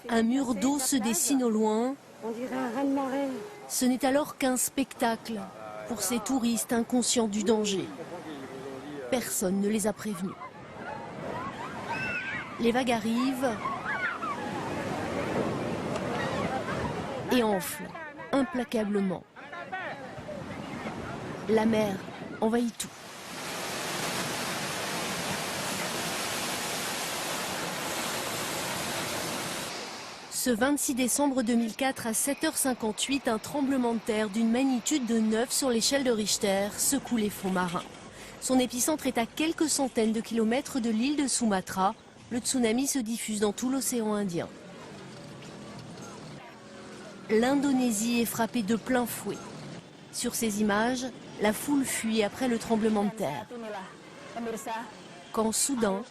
Un mur d'eau se dessine au loin. On dirait un raz-de-marée. Ce n'est alors qu'un spectacle pour ces touristes inconscients du danger. Personne ne les a prévenus. Les vagues arrivent et enflent implacablement. La mer envahit tout. Ce 26 décembre 2004 à 7h58, un tremblement de terre d'une magnitude de 9 sur l'échelle de Richter secoue les fonds marins. Son épicentre est à quelques centaines de kilomètres de l'île de Sumatra. Le tsunami se diffuse dans tout l'océan Indien. L'Indonésie est frappée de plein fouet. Sur ces images, la foule fuit après le tremblement de terre. Quand soudain,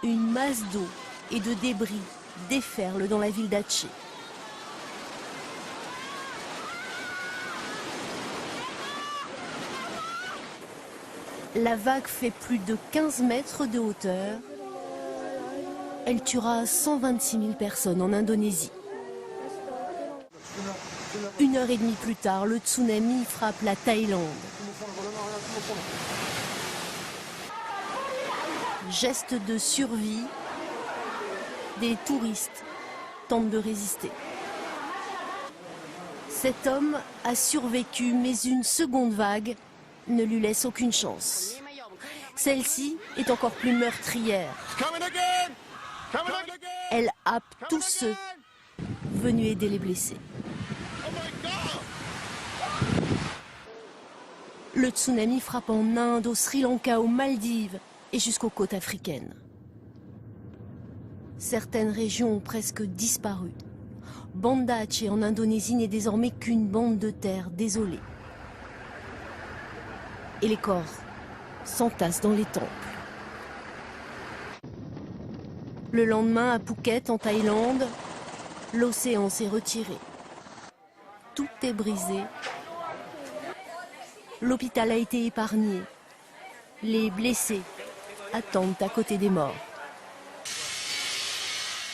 une masse d'eau et de débris déferle dans la ville d'Aceh. La vague fait plus de 15 mètres de hauteur. Elle tuera 126 000 personnes en Indonésie. 1h30 plus tard, le tsunami frappe la Thaïlande. Geste de survie, des touristes tentent de résister. Cet homme a survécu, mais une seconde vague ne lui laisse aucune chance. Celle-ci est encore plus meurtrière. Elle happe tous ceux venus aider les blessés. Le tsunami frappe en Inde, au Sri Lanka, aux Maldives et jusqu'aux côtes africaines. Certaines régions ont presque disparu. Banda Aceh en Indonésie n'est désormais qu'une bande de terre désolée. Et les corps s'entassent dans les temples. Le lendemain, à Phuket, en Thaïlande, l'océan s'est retiré. Tout est brisé. L'hôpital a été épargné. Les blessés attendent à côté des morts.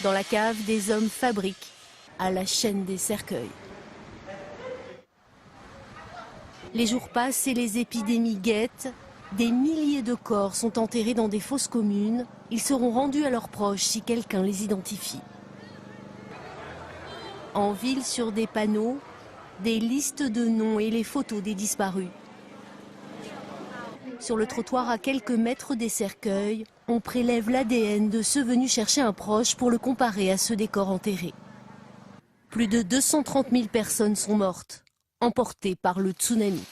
Dans la cave, des hommes fabriquent à la chaîne des cercueils. Les jours passent et les épidémies guettent. Des milliers de corps sont enterrés dans des fosses communes. Ils seront rendus à leurs proches si quelqu'un les identifie. En ville, sur des panneaux, des listes de noms et les photos des disparus. Sur le trottoir, à quelques mètres des cercueils, on prélève l'ADN de ceux venus chercher un proche pour le comparer à ceux des corps enterrés. Plus de 230 000 personnes sont mortes, emportées par le tsunami.